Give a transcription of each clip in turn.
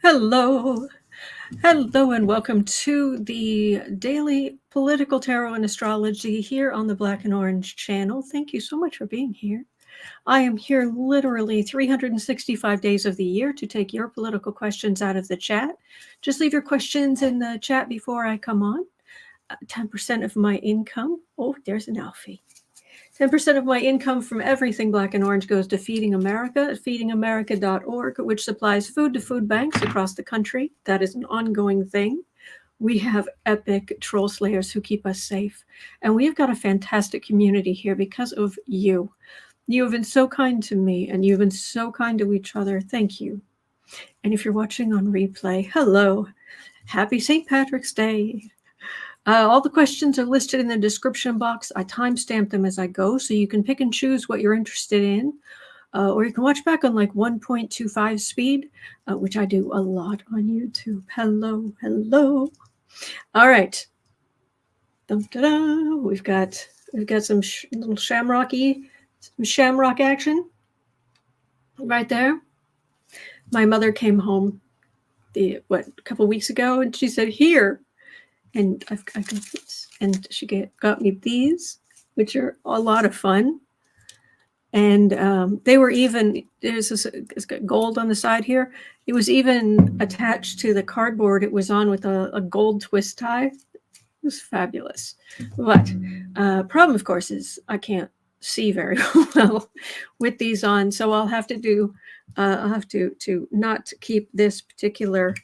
Hello. Hello, and welcome to the Daily Political Tarot and Astrology here on the Black and Orange channel. Thank you so much for being here. I am here literally 365 days of the year to take your political questions out of the chat. Just leave your questions in the chat before I come on. 10% of my income. Oh, there's an Alfie. 10% of my income from everything Black and Orange goes to Feeding America at feedingamerica.org, which supplies food to food banks across the country. That is an ongoing thing. We have epic troll slayers who keep us safe. And we've got a fantastic community here because of you. You have been so kind to me, and you've been so kind to each other. Thank you. And if you're watching on replay, hello. Happy St. Patrick's Day. All the questions are listed in the description box. I timestamp them as I go, so you can pick and choose what you're interested in. Or you can watch back on like 1.25 speed, which I do a lot on YouTube. Hello, hello. All right. Dum-da-da. We've got some little shamrock action right there. My mother came home a couple weeks ago, and she said, "Here." And I got this, and she got me these, which are a lot of fun. And they were even, it's got gold on the side here. It was even attached to the cardboard it was on with a gold twist tie. It was fabulous. But problem, of course, is I can't see very well with these on. So I'll have to do, I'll have to not keep this particular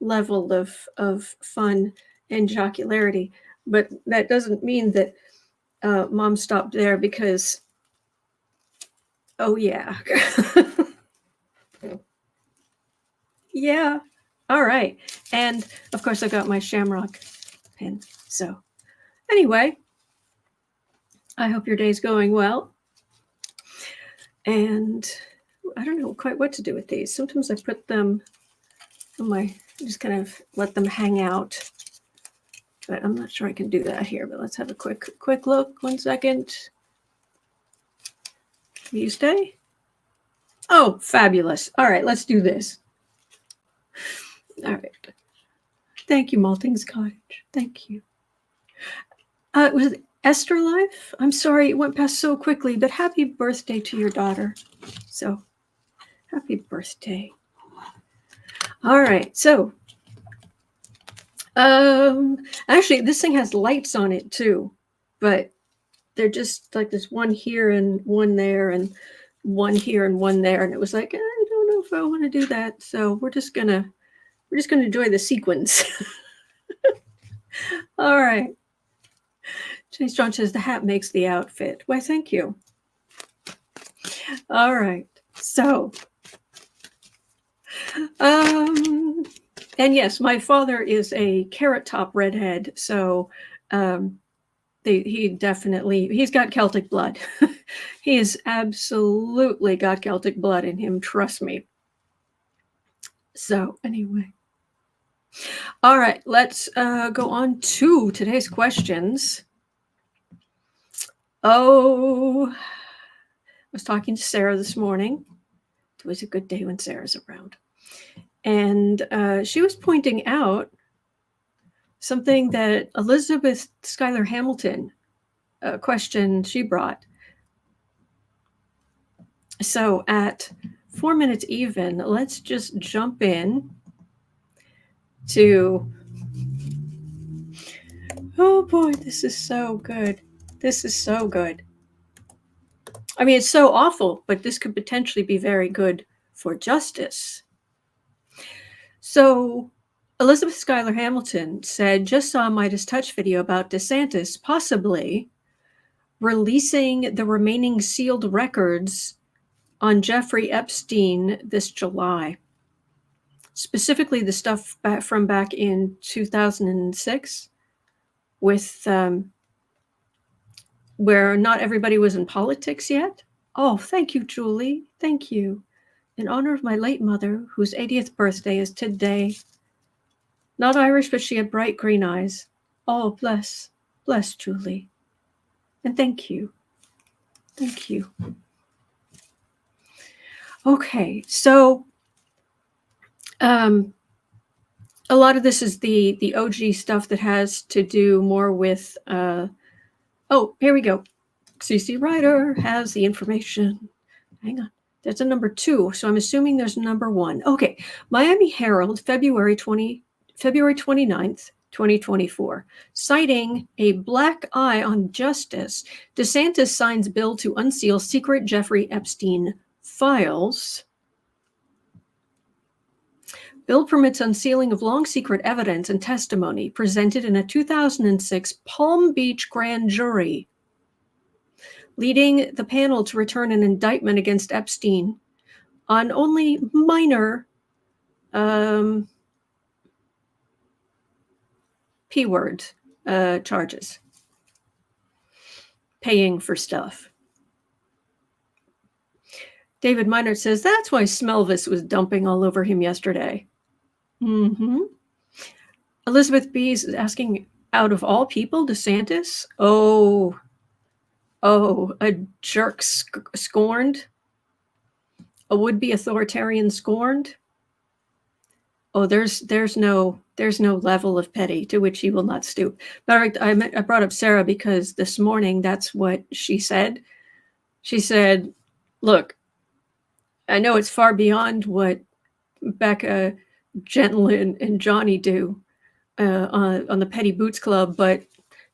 level of fun and jocularity, but that doesn't mean that Mom stopped there, because oh yeah. Yeah, all right. And of course I got my shamrock pin. So anyway, I hope your day's going well, and I don't know quite what to do with these. Sometimes I put them on just kind of let them hang out, but I'm not sure I can do that here. But let's have a quick look. 1 second. Can you stay? Oh, fabulous. All right, let's do this. All right. Thank you, Malting's Cottage. Thank you. Was it Esther Life? I'm sorry, it went past so quickly, but happy birthday to your daughter. So happy birthday. All right, so actually this thing has lights on it too, but they're just like this one here and one there and one here and one there, and it was like, I don't know if I want to do that, so we're just gonna enjoy the sequence. All right. Chase John says the hat makes the outfit. Why, thank you. All right, so and yes, my father is a carrot top redhead, so he's got Celtic blood. He has absolutely got Celtic blood in him, trust me. So anyway, all right, let's go on to today's questions. Oh, I was talking to Sarah this morning. It was a good day when Sarah's around. And she was pointing out something that Elizabeth Schuyler Hamilton question she brought. So at 4 minutes even, let's just jump in to, oh boy, this is so good. This is so good. I mean, it's so awful, but this could potentially be very good for justice. So Elizabeth Schuyler Hamilton said, just saw a MeidasTouch video about DeSantis possibly releasing the remaining sealed records on Jeffrey Epstein this July. Specifically the stuff from back in 2006 with where not everybody was in politics yet. Oh, thank you, Julie. Thank you. In honor of my late mother, whose 80th birthday is today. Not Irish, but she had bright green eyes. Oh, bless Julie. And thank you. Thank you. Okay, so A lot of this is the OG stuff that has to do more with, oh, here we go. CC Ryder has the information. Hang on. That's a number 2, so I'm assuming there's a number 1. Okay. Miami Herald, February 29th, 2024. Citing a black eye on justice, DeSantis signs bill to unseal secret Jeffrey Epstein files. Bill permits unsealing of long secret evidence and testimony presented in a 2006 Palm Beach grand jury, leading the panel to return an indictment against Epstein on only minor P-word charges, paying for stuff. David Minard says, that's why Smelvis was dumping all over him yesterday. Elizabeth B is asking, out of all people, DeSantis? Oh, a jerk scorned? A would-be authoritarian scorned? Oh, there's no level of petty to which he will not stoop. But I brought up Sarah because this morning that's what she said. She said, look, I know it's far beyond what Becca, Gentle, and Johnny do on the Petty Boots Club, but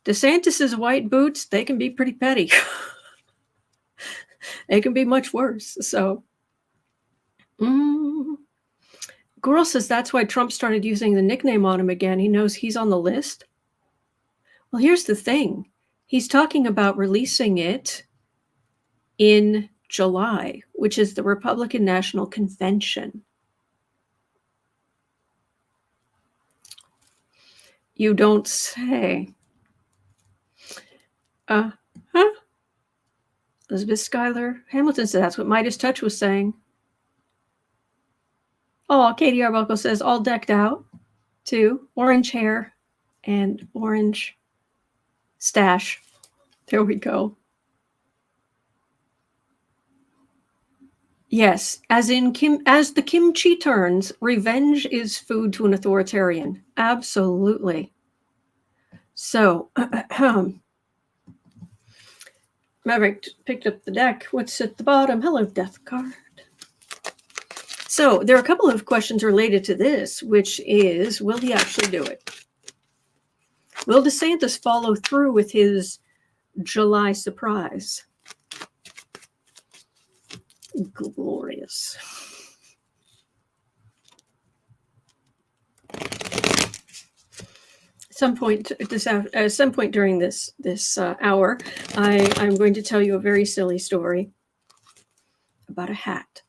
DeSantis's white boots, they can be pretty petty. They can be much worse. So, Girl says that's why Trump started using the nickname on him again. He knows he's on the list. Well, here's the thing. He's talking about releasing it in July, which is the Republican National Convention. You don't say. Elizabeth Schuyler Hamilton said that's what MeidasTouch was saying. Oh, Katie Arbuckle says all decked out, too. Orange hair and orange stash. There we go. Yes, as the kimchi turns, revenge is food to an authoritarian. Absolutely. So, Maverick picked up the deck. What's at the bottom? Hello, Death Card. So there are a couple of questions related to this, which is, will he actually do it? Will DeSantis follow through with his July surprise? Glorious. Some point during this hour, I'm going to tell you a very silly story about a hat.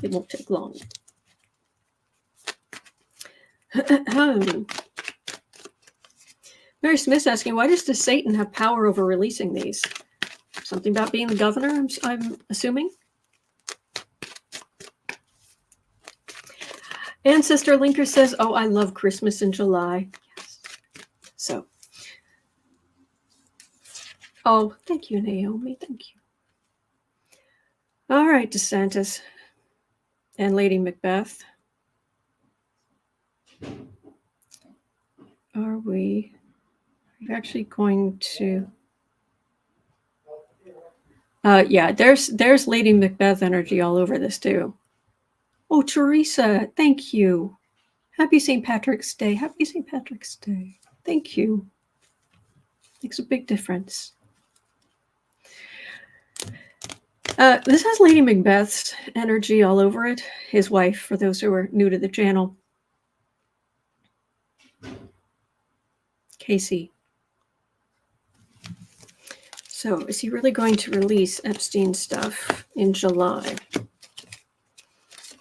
It won't take long. Mary Smith's asking, why does DeSatan have power over releasing these? Something about being the governor, I'm assuming. Ancestor Linker says, oh, I love Christmas in July. Yes. So. Oh, thank you, Naomi. Thank you. All right, DeSantis and Lady Macbeth. Are we actually going to... yeah, there's Lady Macbeth energy all over this too. Oh, Teresa, thank you. Happy St. Patrick's Day. Happy St. Patrick's Day. Thank you. Makes a big difference. This has Lady Macbeth's energy all over it. His wife, for those who are new to the channel. Casey. So, is he really going to release Epstein stuff in July?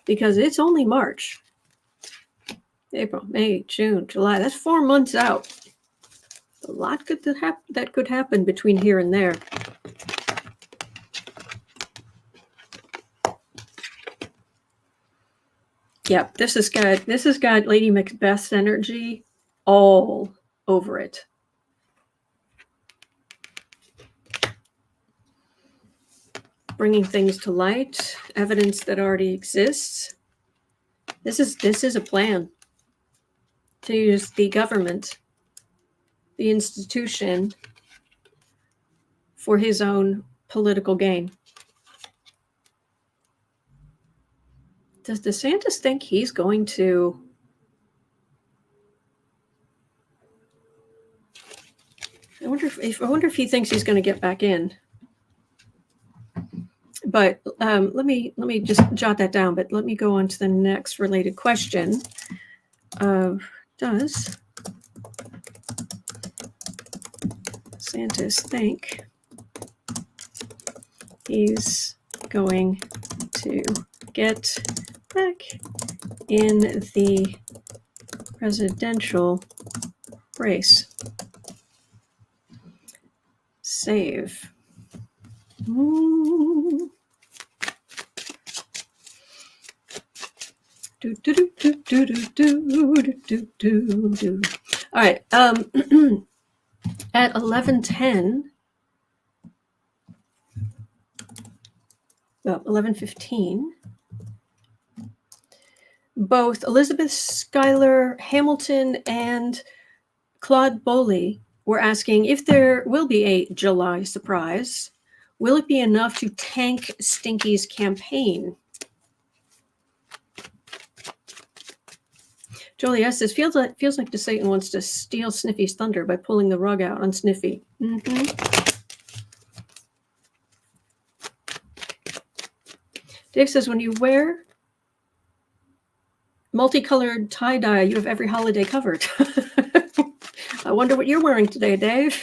Because it's only March. April, May, June, July. That's 4 months out. A lot that could happen between here and there. Yep, this has got Lady Macbeth's energy all over it. Bringing things to light, evidence that already exists. This is a plan to use the government, the institution, for his own political gain. Does DeSantis think he's going to I wonder if he thinks he's going to get back in. But let me just jot that down. But let me go on to the next related question. Does DeSantis think he's going to get back in the presidential race? Save. All right. At 11:10, well, 11:15, both Elizabeth Schuyler Hamilton and Claude Boley were asking if there will be a July surprise. Will it be enough to tank Stinky's campaign? Jolie S. says, feels like DeSatan wants to steal Sniffy's thunder by pulling the rug out on Sniffy. Dave says, when you wear multicolored tie-dye, you have every holiday covered. I wonder what you're wearing today, Dave.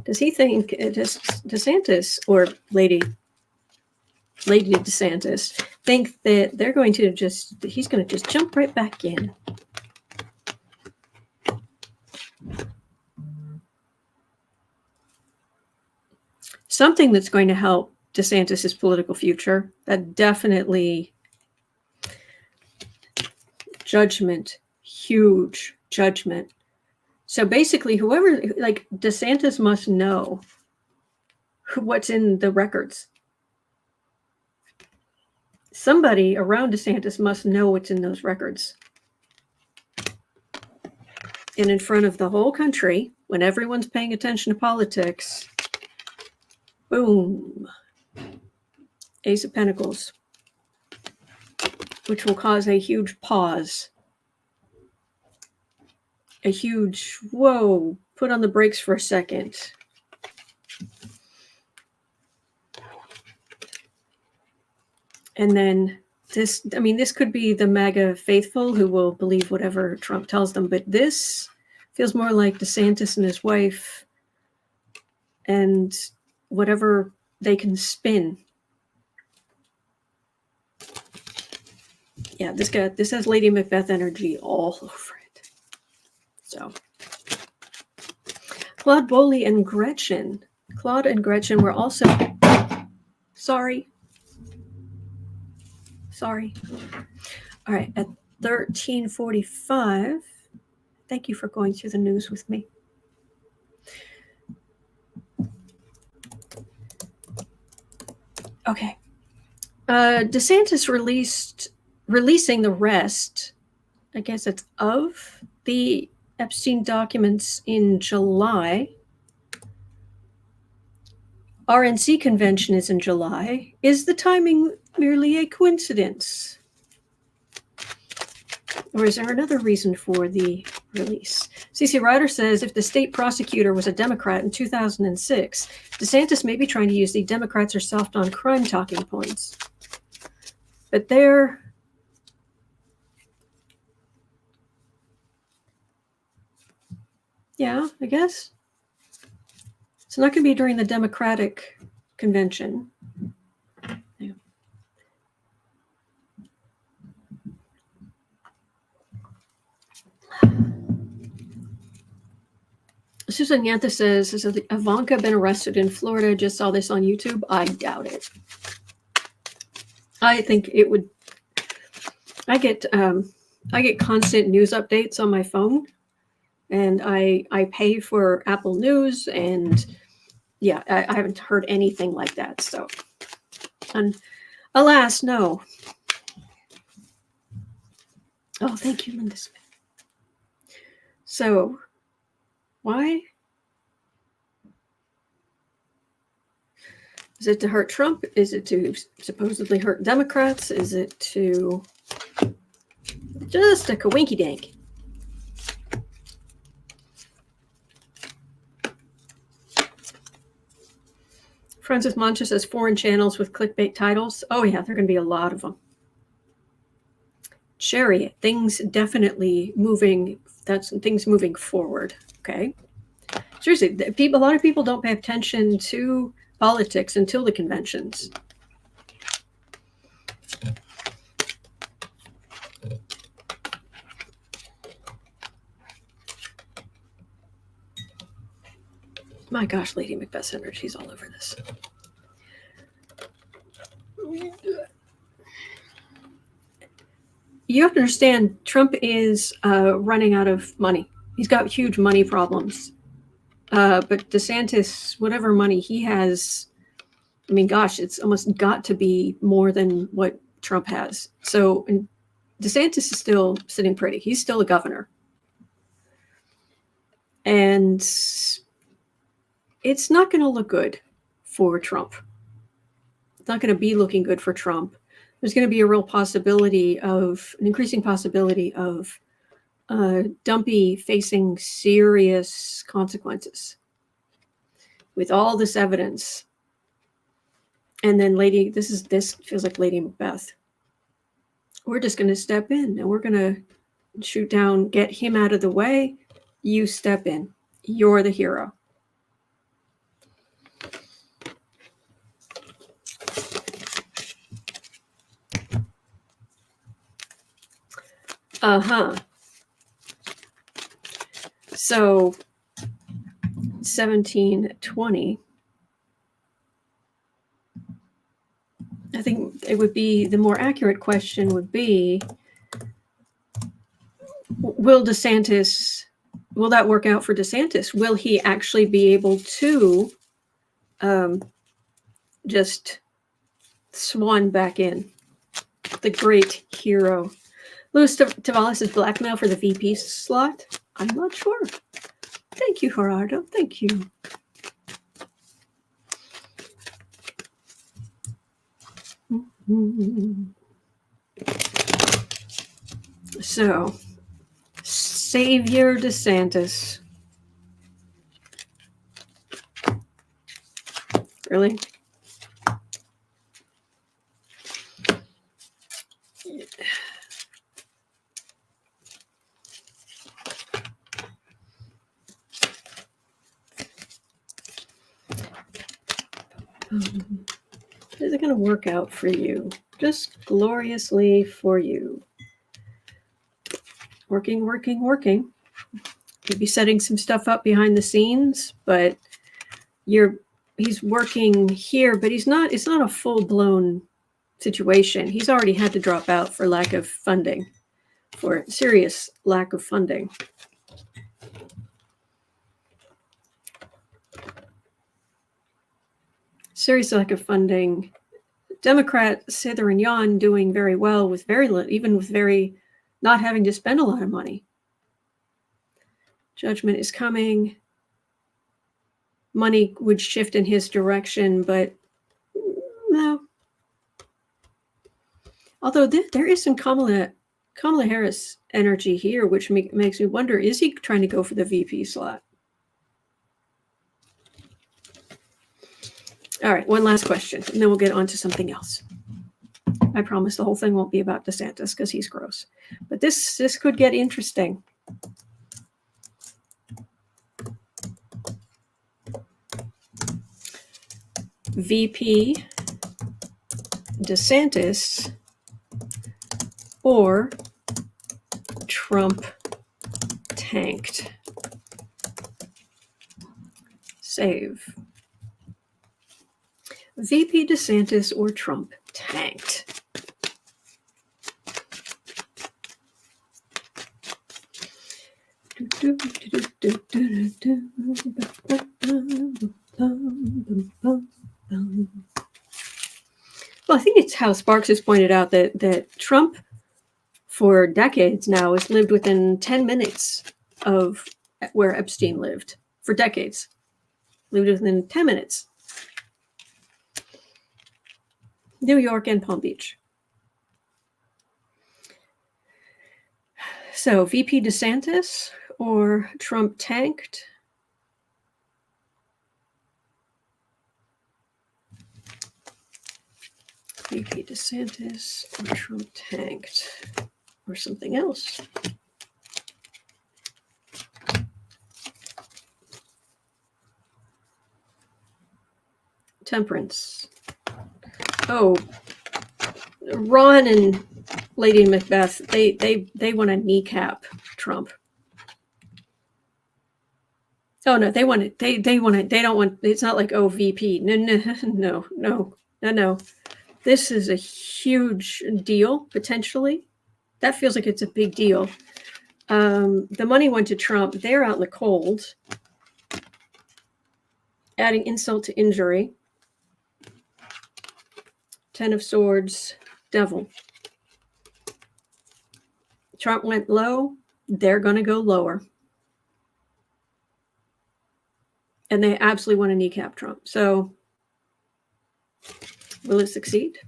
Does he think DeSantis or Lady DeSantis think that they're going to he's going to just jump right back in? Something that's going to help DeSantis's political future, that definitely judgment, huge judgment. So basically, whoever, like DeSantis must know what's in the records. Somebody around DeSantis must know what's in those records. And in front of the whole country, when everyone's paying attention to politics, boom, Ace of Pentacles, which will cause a huge pause. A huge, whoa, put on the brakes for a second. And then this could be the MAGA faithful who will believe whatever Trump tells them, but this feels more like DeSantis and his wife and whatever they can spin. Yeah, this has Lady Macbeth energy all over it. So, Claude Boley and Gretchen. Claude and Gretchen were also sorry. All right, at 13:45. Thank you for going through the news with me. Okay. DeSantis releasing the rest, I guess it's of the Epstein documents in July. RNC Convention is in July. Is the timing merely a coincidence? Or is there another reason for the release? CC Ryder says, if the state prosecutor was a Democrat in 2006, DeSantis may be trying to use the Democrats are soft on crime talking points. But they're... yeah, I guess. It's not going to be during the Democratic convention. Yeah. Susan Yantha says, has Ivanka been arrested in Florida? Just saw this on YouTube. I doubt it. I think it would. I get constant news updates on my phone, and I pay for Apple News, and yeah, I haven't heard anything like that. So, and alas, no. Oh, thank you, Linda Smith. So, why? Is it to hurt Trump? Is it to supposedly hurt Democrats? Is it to just a kawinky dank? Francis Mancha says foreign channels with clickbait titles. Oh yeah, there are going to be a lot of them. Chariot, things definitely moving. That's things moving forward. Okay. Seriously, a lot of people don't pay attention to politics until the conventions. My gosh, Lady Macbeth's energy's all over this. You have to understand, Trump is running out of money. He's got huge money problems. But DeSantis, whatever money he has, I mean, gosh, it's almost got to be more than what Trump has. So DeSantis is still sitting pretty. He's still a governor. And it's not going to look good for Trump. It's not going to be looking good for Trump. There's going to be a real possibility of, an increasing possibility of Dumpy facing serious consequences with all this evidence. And then this feels like Lady Macbeth. We're just going to step in and we're going to shoot down, get him out of the way. You step in. You're the hero. So 1720. I think it would be, the more accurate question would be, will that work out for DeSantis? Will he actually be able to just swan back in? The great hero. Louis Tavalis is blackmail for the VP slot? I'm not sure. Thank you, Gerardo. Thank you. So, Savior DeSantis. Really? Is it going to work out for you? Just gloriously for you. Working. You'll be setting some stuff up behind the scenes, but he's working here, but it's not a full-blown situation. He's already had to drop out for lack of funding, for serious lack of funding. Serious lack of funding. Democrat Sither and Yan doing very well with very little, even with not having to spend a lot of money. Judgment is coming. Money would shift in his direction, but no. Although there is some Kamala Harris energy here, which makes me wonder, is he trying to go for the VP slot? All right, one last question, and then we'll get on to something else. I promise the whole thing won't be about DeSantis because he's gross. But this could get interesting. VP DeSantis or Trump tanked. Save. VP DeSantis or Trump tanked. Well, I think it's how Sparks has pointed out that Trump, for decades now, has lived within 10 minutes of where Epstein lived. For decades. Lived within 10 minutes. New York and Palm Beach. So, VP DeSantis or Trump tanked? VP DeSantis or Trump tanked? Or something else? Temperance. Oh, Ron and Lady Macbeth, they want to kneecap Trump. Oh no, they want it. They want it. They don't want. It's not like, oh, VP. No. This is a huge deal potentially. That feels like it's a big deal. The money went to Trump. They're out in the cold, adding insult to injury. 10 of Swords, Devil. Trump went low. They're going to go lower. And they absolutely want to kneecap Trump. So, will it succeed?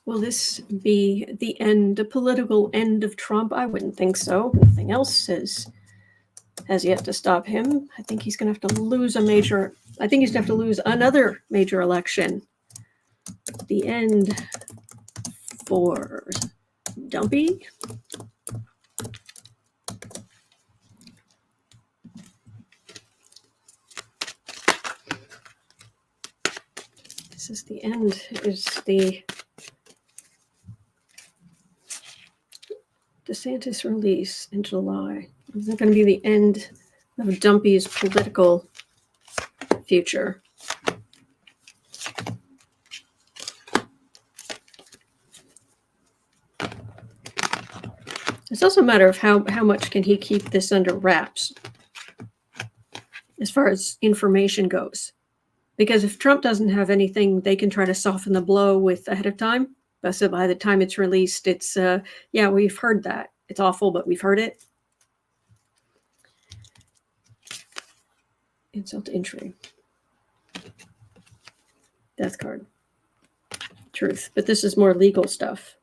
Will this be the end, the political end of Trump? I wouldn't think so. Nothing else has yet to stop him. I think he's going to have to lose another major election. The end for Dumpy. This is the end, is the DeSantis release in July. Is that going to be the end of Dumpy's political future? It's also a matter of how much can he keep this under wraps as far as information goes. Because if Trump doesn't have anything, they can try to soften the blow with ahead of time. So by the time it's released, it's, yeah, we've heard that. It's awful, but we've heard it. Insult to injury. Death card. Truth. But this is more legal stuff.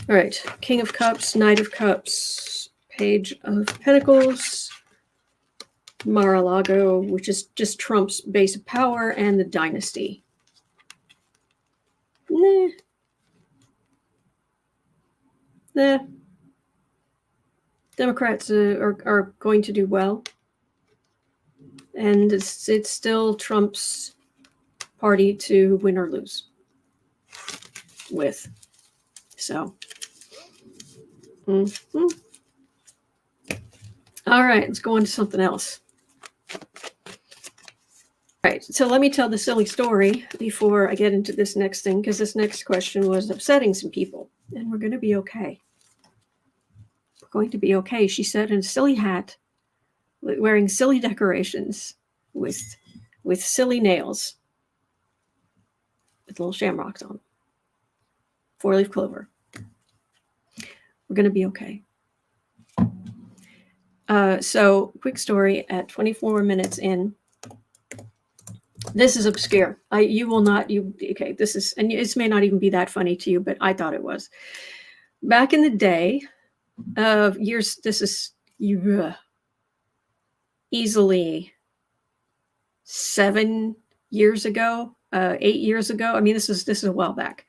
All right. King of Cups, Knight of Cups, Page of Pentacles, Mar-a-Lago, which is just Trump's base of power, and the dynasty. Nah. Democrats are going to do well. And it's still Trump's party to win or lose with. So. All right, let's go on to something else. All right, so let me tell the silly story before I get into this next thing, because this next question was upsetting some people, and we're going to be okay. We're going to be okay. She said in a silly hat, wearing silly decorations with silly nails, with little shamrocks on, 4-leaf clover. We're going to be okay. So, quick story at 24 minutes in. This is obscure. This is, and this may not even be that funny to you, but I thought it was. Back in the day of years, this is easily 7 years ago, 8 years ago. I mean, this is a while back.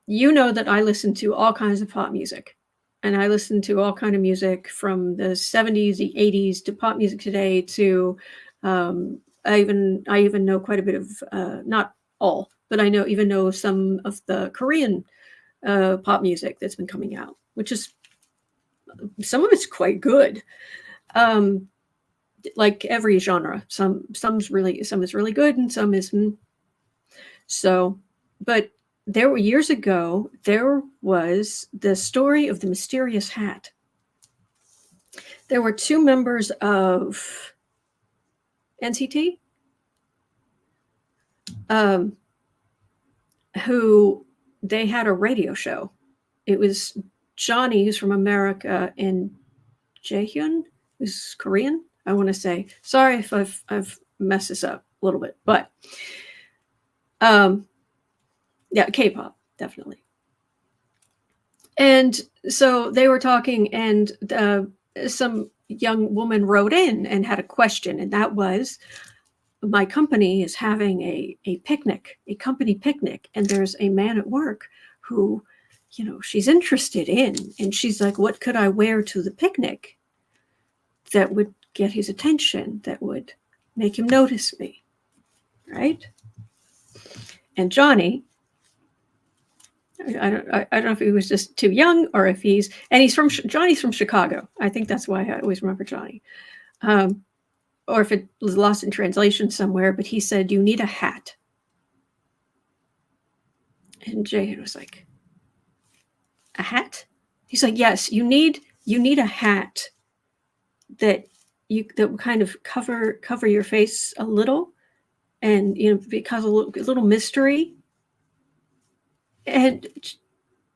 You know that I listen to all kinds of pop music. And I listen to all kind of music from the 70s, the 80s to pop music today to I even know quite a bit of not all, but I even know some of the Korean pop music that's been coming out, which is some of it's quite good. Like every genre, some is really good and some isn't. So, but there were years ago, there was the story of the mysterious hat. There were two members of NCT who they had a radio show. It was Johnny, who's from America, and Jaehyun, who's Korean, I want to say. Sorry if I've messed this up a little bit, but yeah, K-pop, definitely. And so they were talking, and some young woman wrote in and had a question, and that was, my company is having a picnic, a company picnic, and there's a man at work who, you know, she's interested in, and she's like, what could I wear to the picnic that would get his attention, that would make him notice me, right? And Johnny, I don't know if he was just too young, or if Johnny's from Chicago. I think that's why I always remember Johnny. Or if it was lost in translation somewhere, but he said, you need a hat. And Jay was like, a hat? He's like, yes, you need a hat that will kind of cover your face a little, and, you know, because a little mystery. And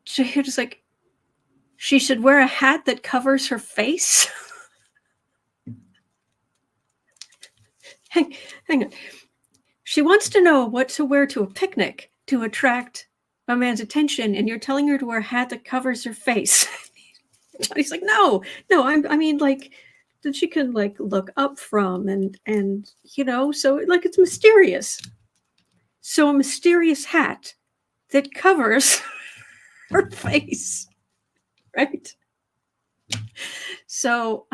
Jay was like, she should wear a hat that covers her face. Hang on. She wants to know what to wear to a picnic to attract a man's attention, and you're telling her to wear a hat that covers her face. Johnny's like, no, I mean, like, that she can, like, look up from, and you know, so, like, it's mysterious. So a mysterious hat that covers her face, right? So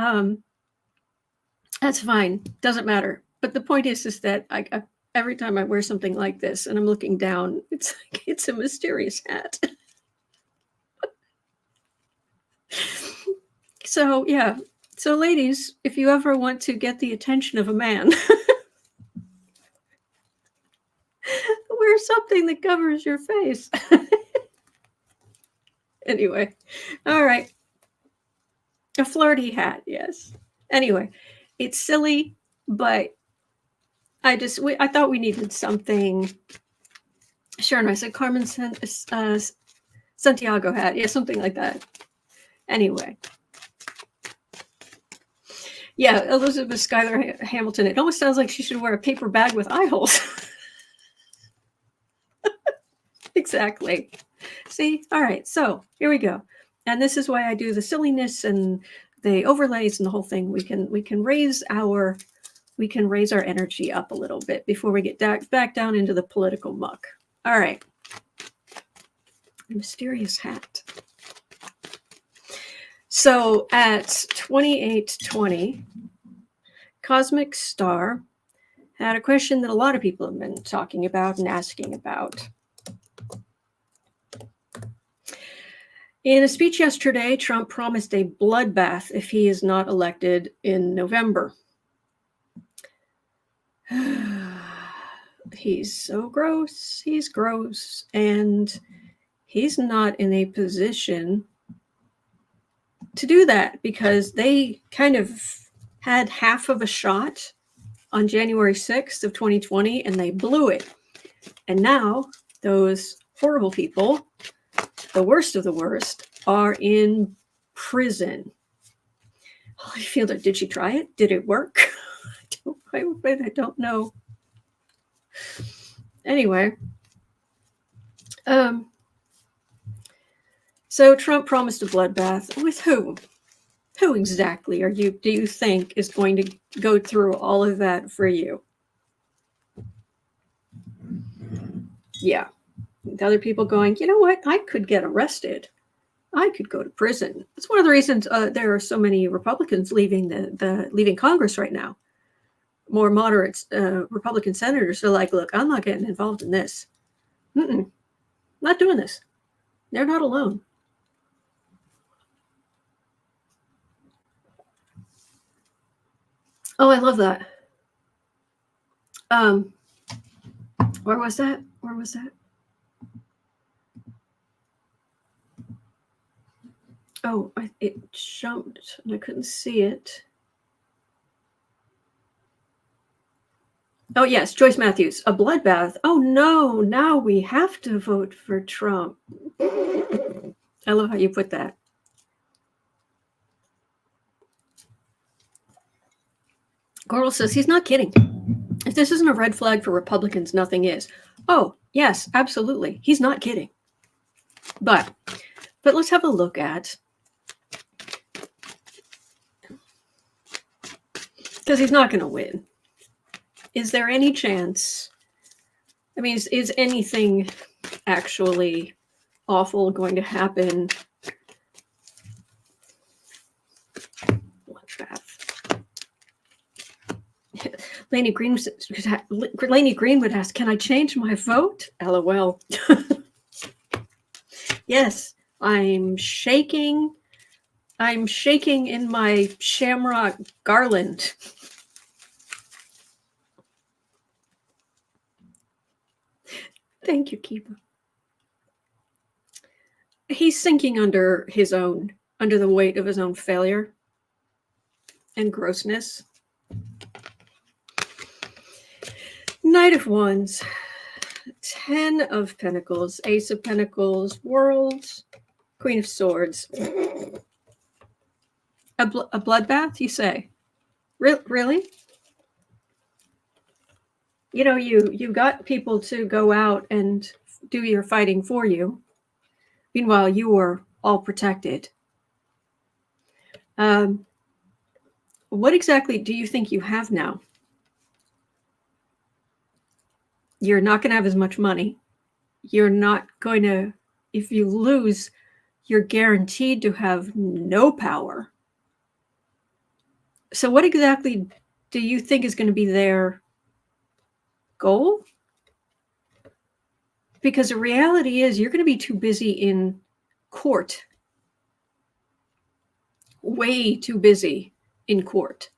that's fine, doesn't matter. But the point is that I every time I wear something like this and I'm looking down, it's like, it's a mysterious hat. So yeah, so ladies, if you ever want to get the attention of a man, wear something that covers your face. Anyway, all right. A flirty hat, yes. Anyway, it's silly, but I thought we needed something. Sure, I said Carmen Santiago hat. Yeah, something like that. Anyway. Yeah, Elizabeth Schuyler Hamilton. It almost sounds like she should wear a paper bag with eye holes. Exactly. See? All right, so here we go. And this is why I do the silliness and the overlays and the whole thing. We can raise our energy up a little bit before we get back down into the political muck. All right. Mysterious hat. So at 2820, Cosmic Star had a question that a lot of people have been talking about and asking about. In a speech yesterday, Trump promised a bloodbath if he is not elected in November. He's so gross. He's gross. And he's not in a position to do that, because they kind of had half of a shot on January 6th of 2020 and they blew it. And now those horrible people, the worst of the worst, are in prison. Holly Fielder, did she try it? Did it work? I don't know. Anyway, so Trump promised a bloodbath. With who? Who exactly do you think is going to go through all of that for you? Yeah. The other people going, you know what? I could get arrested. I could go to prison. That's one of the reasons there are so many Republicans leaving leaving Congress right now. More moderate Republican senators are like, look, I'm not getting involved in this. Not doing this. They're not alone. Oh, I love that. Where was that? Oh, it jumped and I couldn't see it. Oh, yes, Joyce Matthews, a bloodbath. Oh, no, now we have to vote for Trump. I love how you put that. Coral says he's not kidding. If this isn't a red flag for Republicans, nothing is. Oh, yes, absolutely. He's not kidding. But let's have a look at, because he's not going to win. Is there any chance? I mean, is anything actually awful going to happen? Laney Green would ask, "Can I change my vote?" LOL. Yes, I'm shaking. I'm shaking in my shamrock garland. Thank you, Kiba. He's sinking under the weight of his own failure and grossness. Knight of Wands, 10 of Pentacles, Ace of Pentacles, Worlds, Queen of Swords. A bloodbath, you say? Really? You know, you got people to go out and do your fighting for you. Meanwhile, you were all protected. What exactly do you think you have now? You're not going to have as much money. You're not going to, if you lose, you're guaranteed to have no power. So what exactly do you think is going to be their goal? Because the reality is you're going to be too busy in court. Way too busy in court.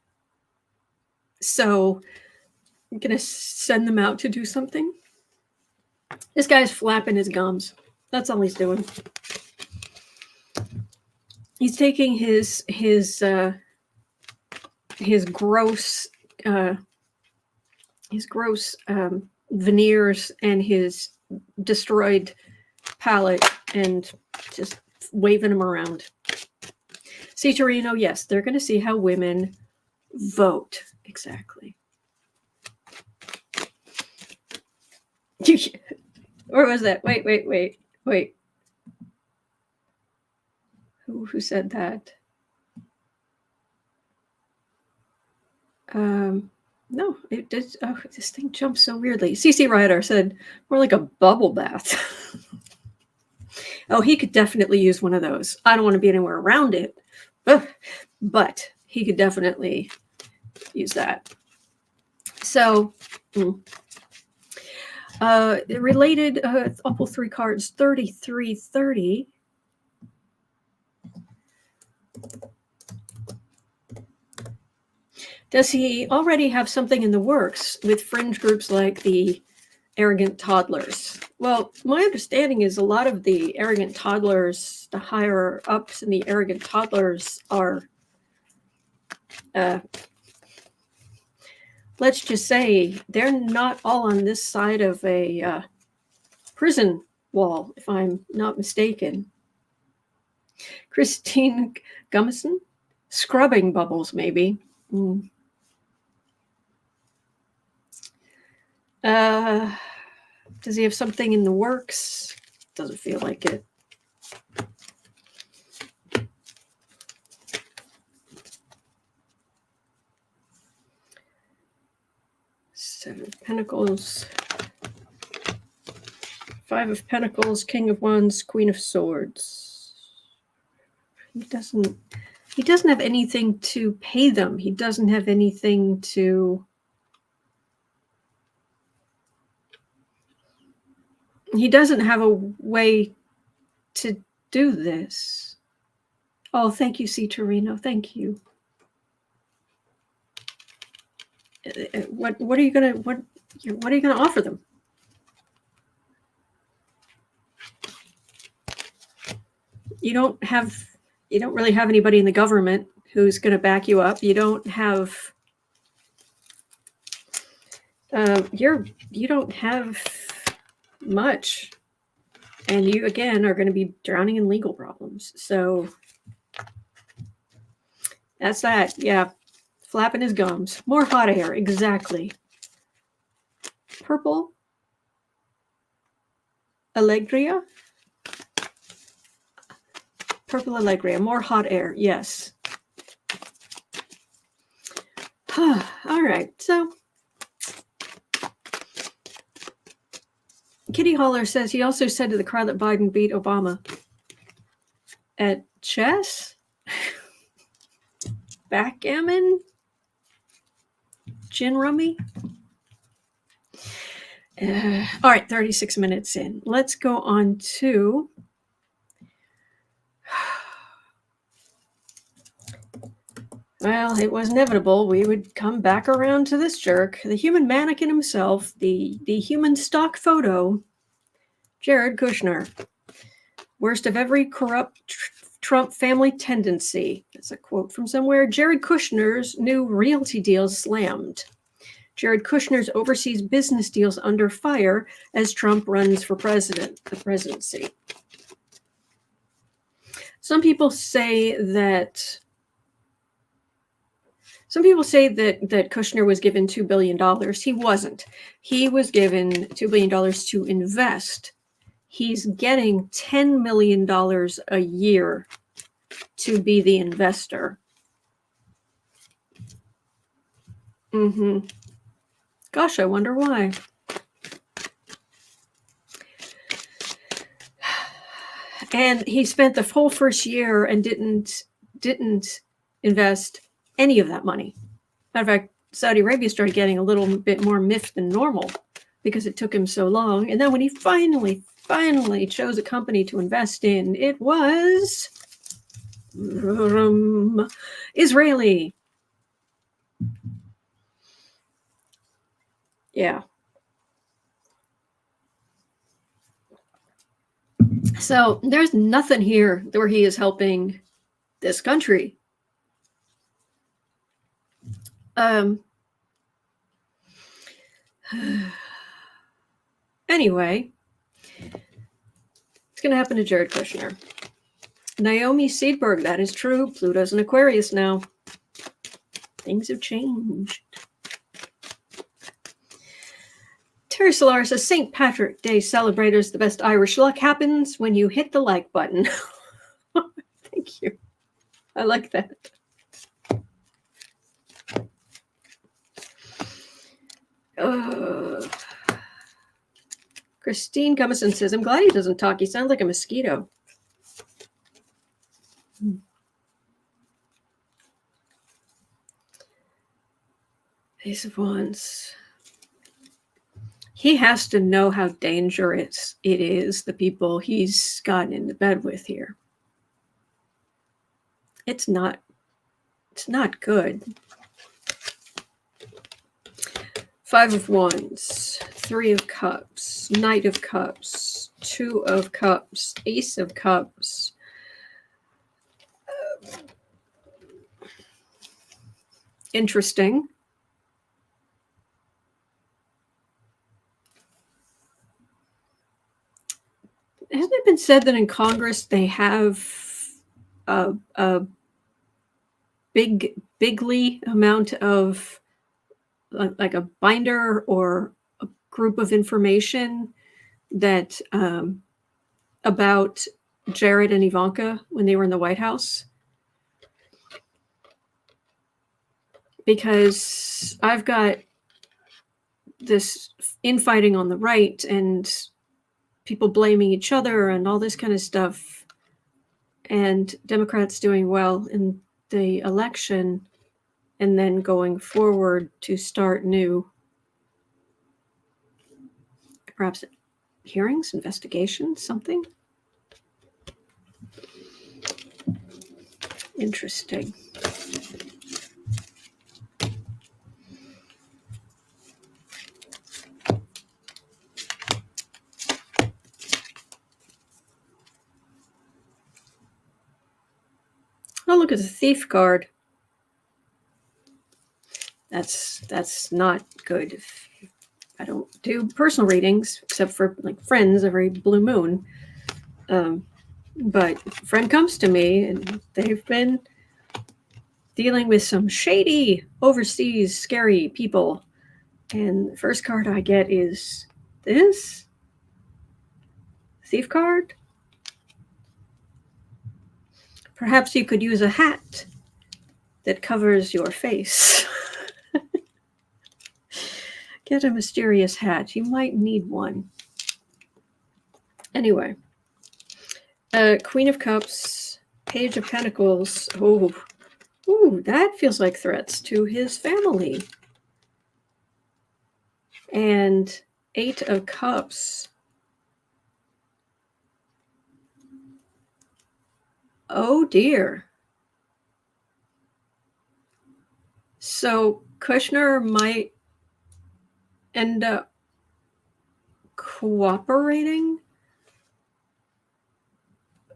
So I'm going to send them out to do something. This guy's flapping his gums. That's all he's doing. He's taking his gross veneers and his destroyed palate and just waving them around. See, Torino, yes, they're going to see how women vote. Exactly. Where was that? Wait. Who said that? No, it did. Oh, this thing jumps so weirdly. CC Ryder said more like a bubble bath. Oh, he could definitely use one of those. I don't want to be anywhere around it, but he could definitely use that. So, related, I'll pull 3 cards. 3330. Does he already have something in the works with fringe groups like the arrogant toddlers? Well, my understanding is a lot of the arrogant toddlers, the higher ups in the arrogant toddlers are, let's just say, they're not all on this side of a prison wall, if I'm not mistaken. Christine Gummison? Scrubbing bubbles, maybe. Does he have something in the works? Doesn't feel like it. Seven of Pentacles. 5 of Pentacles, King of Wands, Queen of Swords. He doesn't have anything to pay them. He doesn't have anything to... He doesn't have a way to do this. Oh, thank you, C. Torino. Thank you. What are you gonna offer them? You don't have you don't really have anybody in the government who's going to back you up. You don't have you don't have much, and you again are going to be drowning in legal problems. So that's that. Yeah, flapping his gums. More hot air. Exactly. Purple Allegria. Purple Allegria. More hot air. Yes. All right. So Kitty Holler says he also said to the crowd that Biden beat Obama at chess, backgammon, gin rummy. All right, 36 minutes in. Let's go on to well, it was inevitable we would come back around to this jerk, the human mannequin himself, the human stock photo, Jared Kushner. Worst of every corrupt Trump family tendency. That's a quote from somewhere. Jared Kushner's new realty deals slammed. Jared Kushner's overseas business deals under fire as Trump runs for the presidency. Some people say that Kushner was given $2 billion. He wasn't. He was given $2 billion to invest. He's getting $10 million a year to be the investor. Gosh, I wonder why. And he spent the whole first year and didn't invest any of that money. Matter of fact, Saudi Arabia started getting a little bit more miffed than normal because it took him so long. And then when he finally chose a company to invest in, it was Israeli. Yeah. So there's nothing here where he is helping this country. Anyway, it's going to happen to Jared Kushner. Naomi Seedberg, that is true. Pluto's in Aquarius now. Things have changed. Terry Solar says, St. Patrick Day celebrators, the best Irish luck happens when you hit the like button. Thank you. I like that. Christine Gumison says, I'm glad he doesn't talk. He sounds like a mosquito. Ace of Wands. He has to know how dangerous it is, the people he's gotten into bed with here. It's not good. Five of Wands, Three of Cups, Knight of Cups, Two of Cups, Ace of Cups. Interesting. Hasn't it been said that in Congress they have a bigly amount of like a binder or a group of information that about Jared and Ivanka when they were in the White House? Because I've got this infighting on the right and people blaming each other and all this kind of stuff, and Democrats doing well in the election and then going forward to start new, perhaps hearings, investigations, something. Interesting. Oh, look at the thief card. That's not good. I don't do personal readings except for like friends every blue moon. But a friend comes to me and they've been dealing with some shady overseas scary people. And the first card I get is this thief card. Perhaps you could use a hat that covers your face. Get a mysterious hat. You might need one. Anyway, Queen of Cups, Page of Pentacles. Oh, ooh, that feels like threats to his family. And Eight of Cups. Oh dear. So Kushner might end up cooperating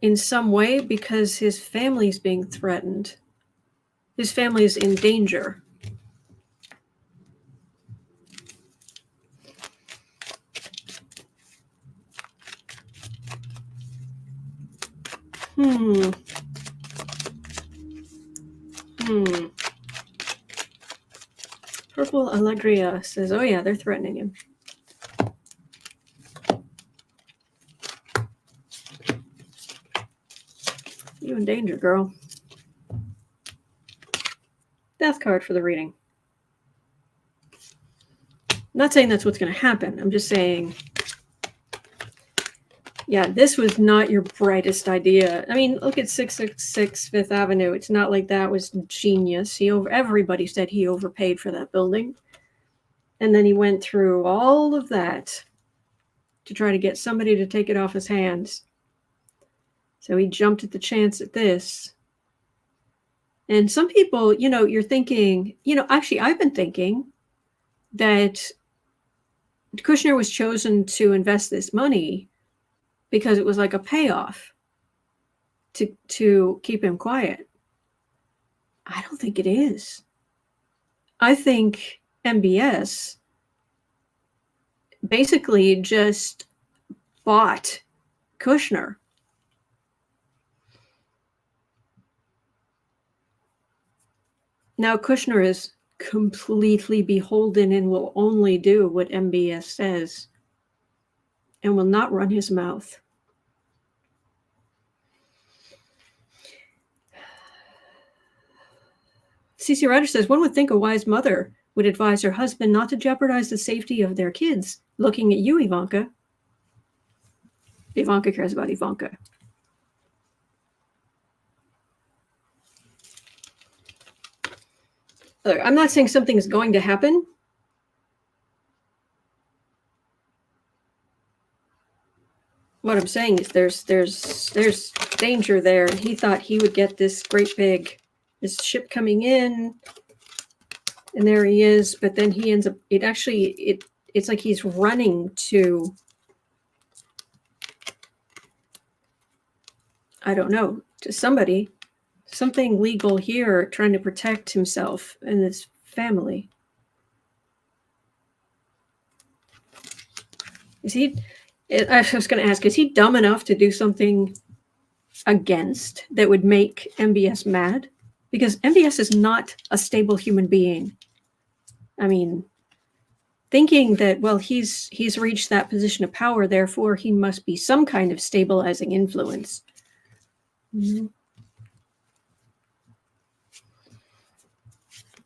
in some way because his family's being threatened. His family is in danger. Purple Allegria says, oh yeah, they're threatening him. You in danger, girl. Death card for the reading. I'm not saying that's what's going to happen. I'm just saying, yeah, this was not your brightest idea. I mean, look at 666 Fifth Avenue. It's not like that was genius. Everybody said he overpaid for that building. And then he went through all of that to try to get somebody to take it off his hands. So he jumped at the chance at this. And some people, you're thinking, actually, I've been thinking that Kushner was chosen to invest this money because it was like a payoff to keep him quiet. I don't think it is. I think MBS basically just bought Kushner. Now Kushner is completely beholden and will only do what MBS says and will not run his mouth. CC Ryder says, one would think a wise mother would advise her husband not to jeopardize the safety of their kids. Looking at you, Ivanka. Ivanka cares about Ivanka. Look, I'm not saying something is going to happen. What I'm saying is there's danger there. And he thought he would get this great big, this ship coming in, and there he is. But then he ends up, it's like he's running to, I don't know, to somebody, something legal here, trying to protect himself and his family. I was going to ask, is he dumb enough to do something against that would make MBS mad? Because MBS is not a stable human being. I mean, thinking that, well, he's reached that position of power, therefore he must be some kind of stabilizing influence. Mm-hmm.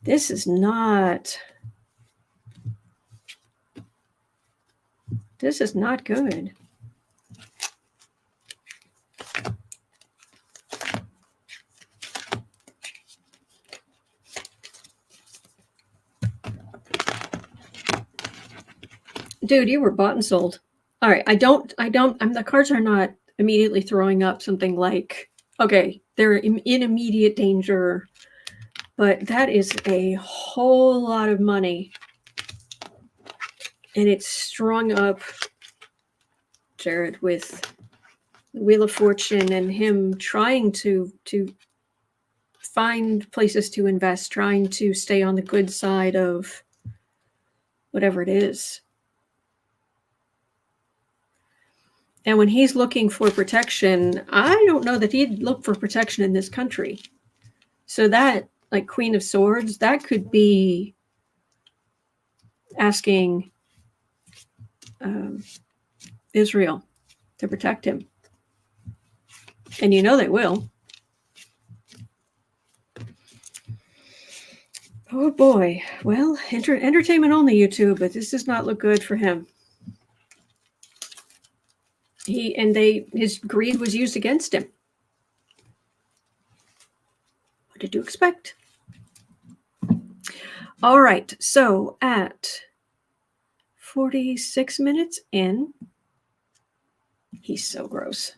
This is not good. Dude, you were bought and sold. All right, the cards are not immediately throwing up something like, okay, they're in immediate danger, but that is a whole lot of money. And it's strung up, Jared, with the Wheel of Fortune and him trying to find places to invest, trying to stay on the good side of whatever it is. And when he's looking for protection, I don't know that he'd look for protection in this country. So that, like Queen of Swords, that could be asking Israel to protect him. And you know they will. Oh boy. Well, entertainment only, YouTube, but this does not look good for him. His greed was used against him. What did you expect? All right, so at 46 minutes in, he's so gross.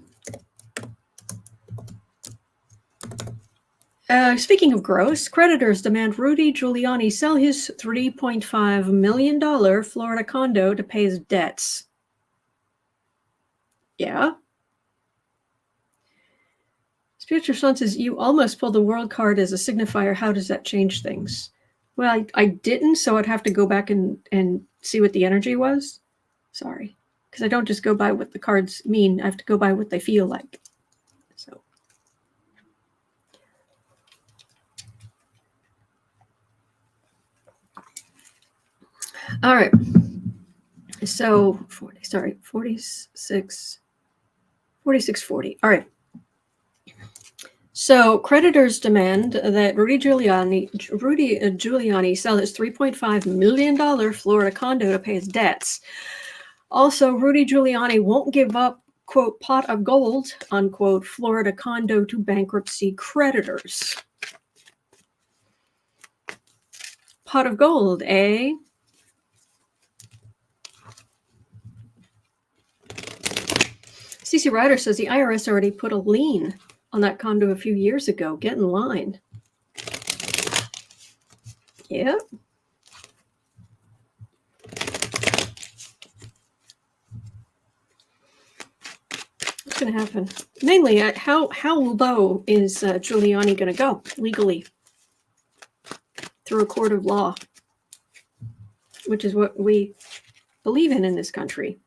Speaking of gross, creditors demand Rudy Giuliani sell his $3.5 million Florida condo to pay his debts. Yeah. Spiritual Son says, you almost pulled the world card as a signifier. How does that change things? Well, I didn't, so I'd have to go back and see what the energy was. Sorry. Because I don't just go by what the cards mean. I have to go by what they feel like. So. All right. So, 4640. All right. So creditors demand that Rudy Giuliani sell his $3.5 million Florida condo to pay his debts. Also, Rudy Giuliani won't give up, quote, pot of gold, unquote, Florida condo to bankruptcy creditors. Pot of gold, eh? CC Ryder says the IRS already put a lien on that condo a few years ago. Get in line. Yep. What's going to happen? Mainly, how low is Giuliani going to go legally through a court of law, which is what we believe in this country.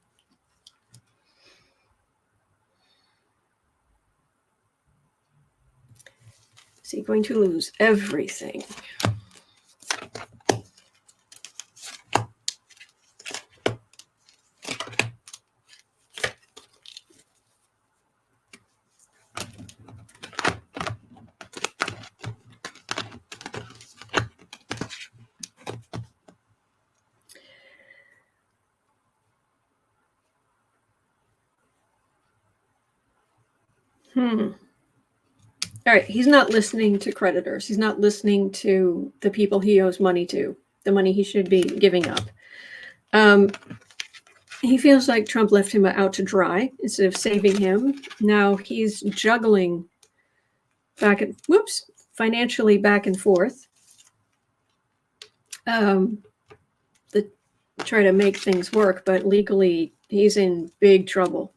Is he going to lose everything? All right, he's not listening to creditors. He's not listening to the people he owes money to, the money he should be giving up. He feels like Trump left him out to dry instead of saving him. Now he's juggling financially back and forth. Try to make things work, but legally he's in big trouble.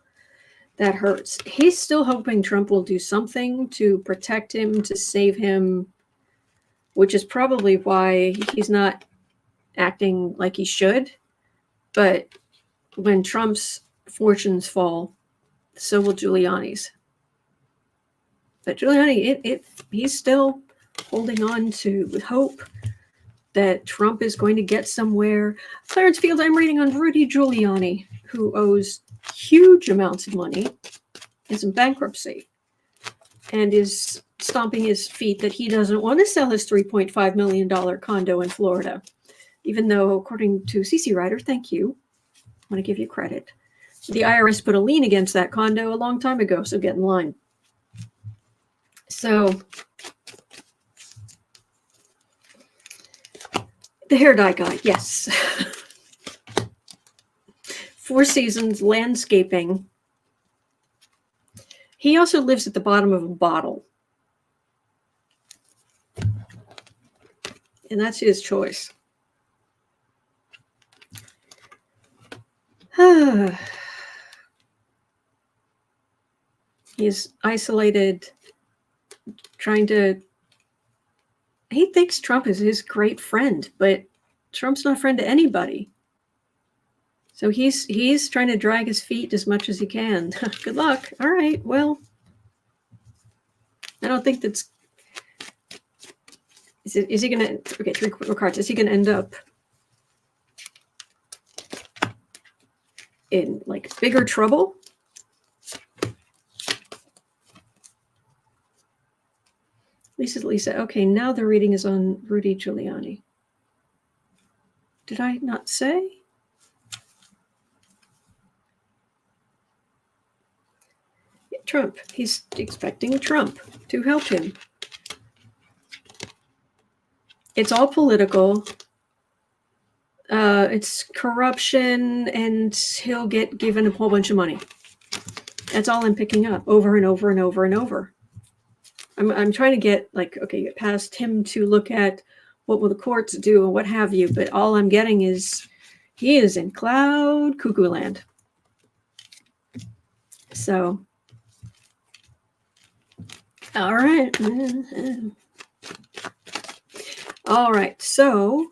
That hurts. He's still hoping Trump will do something to protect him, to save him, which is probably why he's not acting like he should. But when Trump's fortunes fall, so will Giuliani's. But Giuliani, he's still holding on to hope that Trump is going to get somewhere. Clarence Field, I'm reading on Rudy Giuliani, who owes huge amounts of money, is in bankruptcy, and is stomping his feet that he doesn't want to sell his $3.5 million condo in Florida, even though, according to CC Ryder, thank you, I want to give you credit, the IRS put a lien against that condo a long time ago, so get in line. So the hair dye guy, yes. Four Seasons Landscaping. He also lives at the bottom of a bottle. And that's his choice. He's isolated, trying to he thinks Trump is his great friend, but Trump's not a friend to anybody. So he's trying to drag his feet as much as he can. Good luck. All right. Well, I don't think that's. Is he going to? Okay, 3 cards. Is he going to end up in like bigger trouble? Lisa. Okay, now the reading is on Rudy Giuliani. Did I not say? Trump. He's expecting Trump to help him. It's all political. It's corruption, and he'll get given a whole bunch of money. That's all I'm picking up over and over and over and over. I'm trying to get past him to look at what will the courts do and what have you, but all I'm getting is he is in cloud cuckoo land. So, all right. All right, so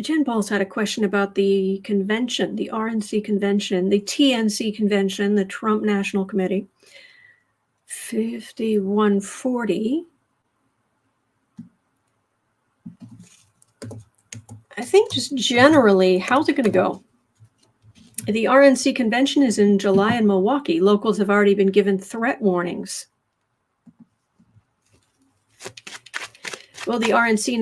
Jen Ball's had a question about the convention, the RNC Convention, the TNC Convention, the Trump National Committee, 5140. I think just generally, how's it going to go? The RNC Convention is in July in Milwaukee. Locals have already been given threat warnings. Will the RNC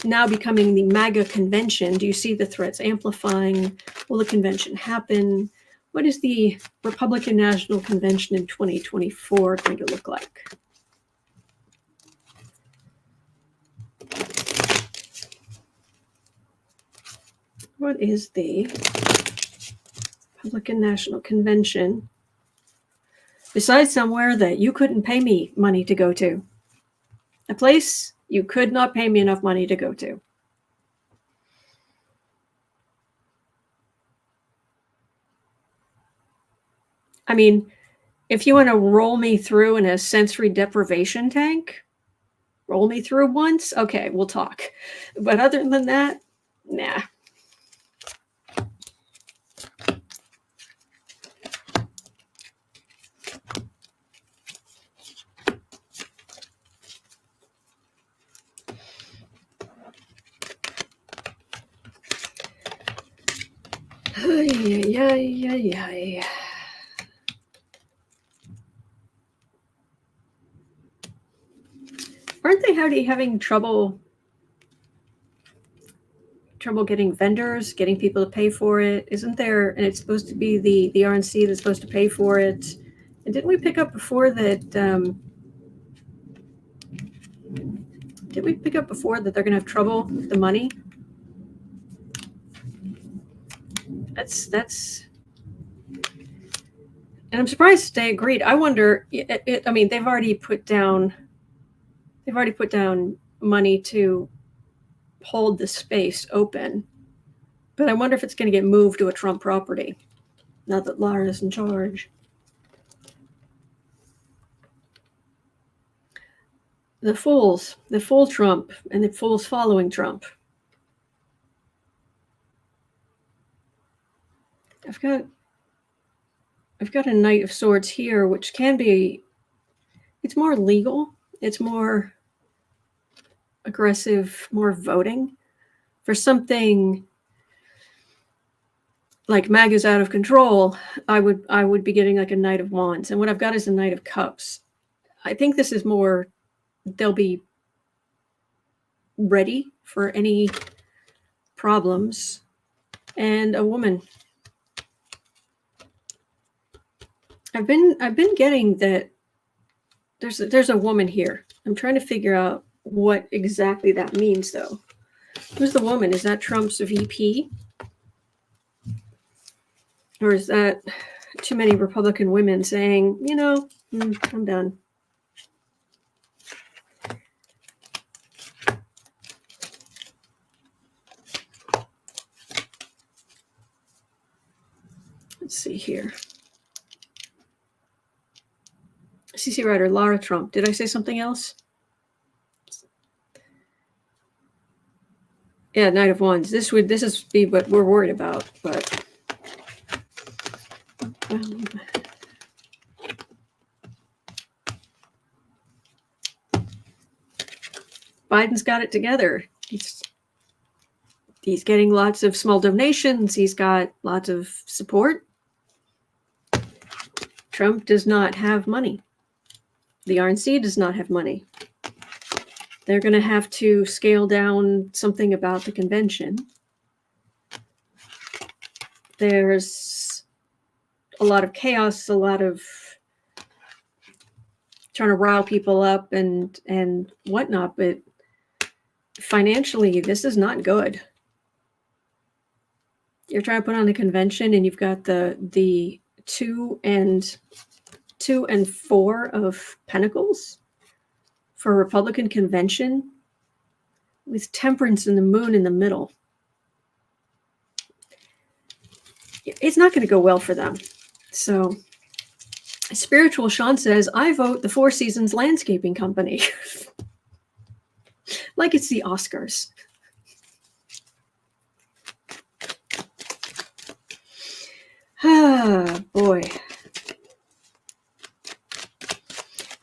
now becoming the MAGA Convention? Do you see the threats amplifying? Will the convention happen? What is the Republican National Convention in 2024 going to look like? What is the Republican National Convention? Besides somewhere that you couldn't pay me money to go to. A place you could not pay me enough money to go to. I mean, if you want to roll me through in a sensory deprivation tank, roll me through once, okay, we'll talk. But other than that, nah. Yeah. Aren't they having trouble getting vendors, getting people to pay for it? Isn't there? And it's supposed to be the RNC that's supposed to pay for it. And didn't we pick up before that? Did we pick up before that they're going to have trouble with the money? That's. And I'm surprised they agreed. I wonder. I mean, they've already put down money to hold the space open, but I wonder if it's going to get moved to a Trump property now that Lara's in charge. The fool Trump, and the fools following Trump. I've got a Knight of Swords here, which can be, it's more legal, it's more aggressive, more voting. For something like MAGA's out of control, I would be getting like a Knight of Wands, and what I've got is a Knight of Cups. I think this is more, they'll be ready for any problems. And a woman. I've been getting that there's a woman here. I'm trying to figure out what exactly that means, though. Who's the woman? Is that Trump's VP? Or is that too many Republican women saying, I'm done? Let's see here. CC writer Lara Trump. Did I say something else? Yeah, Knight of Wands. This is be what we're worried about, but Biden's got it together. He's getting lots of small donations. He's got lots of support. Trump does not have money. The RNC does not have money. They're going to have to scale down something about the convention. There's a lot of chaos, a lot of trying to rile people up and whatnot, but financially, this is not good. You're trying to put on the convention, and you've got the 2 and 4 of Pentacles for a Republican convention with Temperance and the Moon in the middle. It's not going to go well for them. So, Spiritual Sean says, I vote the Four Seasons Landscaping Company. Like it's the Oscars. Ah, boy.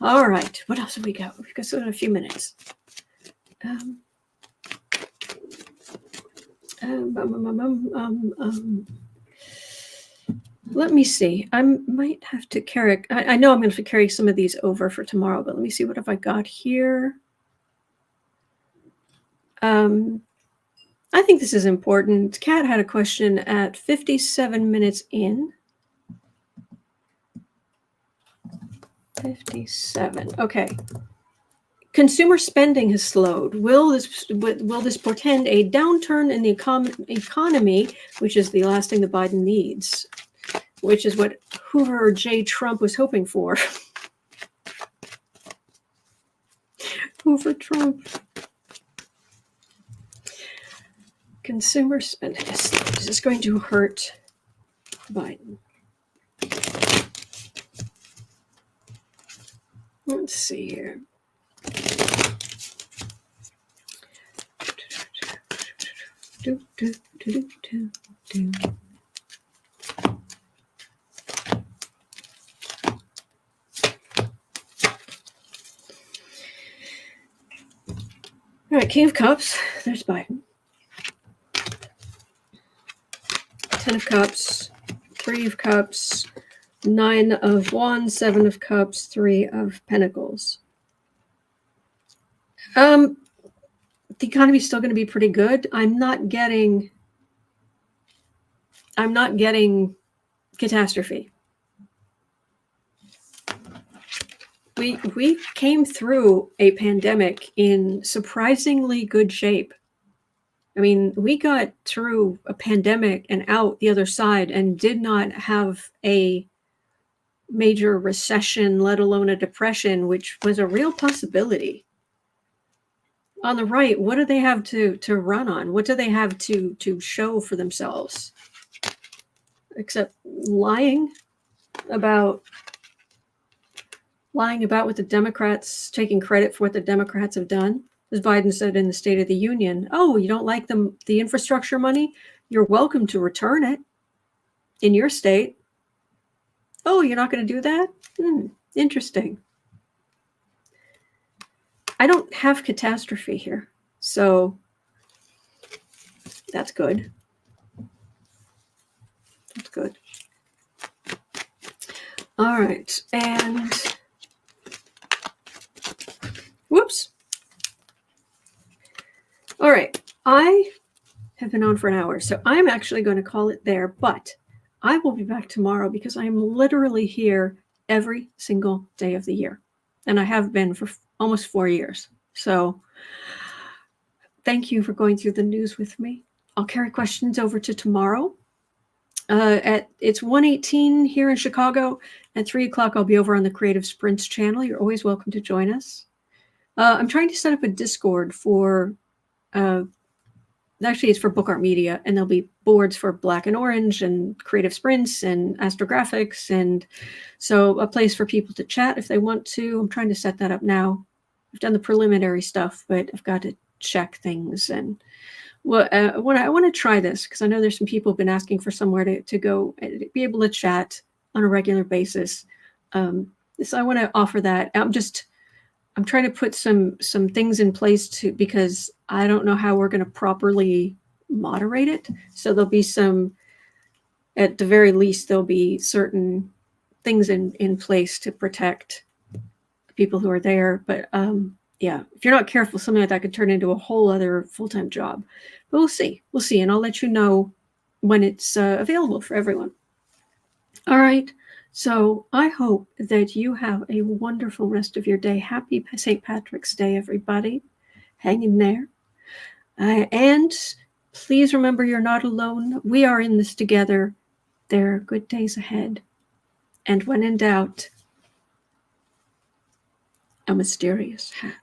All right. What else have we got? We've got still a few minutes. Let me see. I might have to carry. I know I'm going to have to carry some of these over for tomorrow, but let me see. What have I got here? I think this is important. Kat had a question at 57 minutes in. 57. Okay. Consumer spending has slowed. Will this portend a downturn in the economy, which is the last thing that Biden needs, which is what Hoover J. Trump was hoping for? Hoover Trump. Consumer spending is slowed. Is this going to hurt Biden? Let's see here. All right, King of Cups. There's Biden. 10 of Cups, 3 of Cups, 9 of Wands, 7 of Cups, 3 of Pentacles. The economy's still going to be pretty good. I'm not getting catastrophe. We came through a pandemic in surprisingly good shape. I mean, we got through a pandemic and out the other side and did not have a major recession, let alone a depression, which was a real possibility. On the right, what do they have to run on? What do they have to show for themselves? Except lying about what the Democrats, taking credit for what the Democrats have done. As Biden said in the State of the Union, oh, you don't like the infrastructure money? You're welcome to return it in your state. Oh, you're not going to do that? Interesting. I don't have catastrophe here, so that's good. That's good. All right, and whoops. All right, I have been on for an hour, so I'm actually going to call it there, but I will be back tomorrow because I am literally here every single day of the year, and I have been for almost 4 years. So thank you for going through the news with me. I'll carry questions over to tomorrow. It's 1:18 here in Chicago. At 3 o'clock, I'll be over on the Creative Sprints channel. You're always welcome to join us. I'm trying to set up a Discord for actually it's for Book Art Media, and there'll be boards for Black and Orange and Creative Sprints and Astrographics, and so a place for people to chat if they want to. I'm trying to set that up now. I've done the preliminary stuff, but I've got to check things. And well, I want to try this because I know there's some people who've been asking for somewhere to go and be able to chat on a regular basis. So I want to offer that. I'm trying to put some things in place because I don't know how we're going to properly moderate it. So there'll be at the very least, there'll be certain things in place to protect people who are there. But yeah, if you're not careful, something like that could turn into a whole other full-time job. But we'll see. We'll see. And I'll let you know when it's available for everyone. All right. So I hope that you have a wonderful rest of your day. Happy St. Patrick's Day, everybody. Hang in there. And please remember you're not alone. We are in this together. There are good days ahead. And when in doubt, a mysterious hat.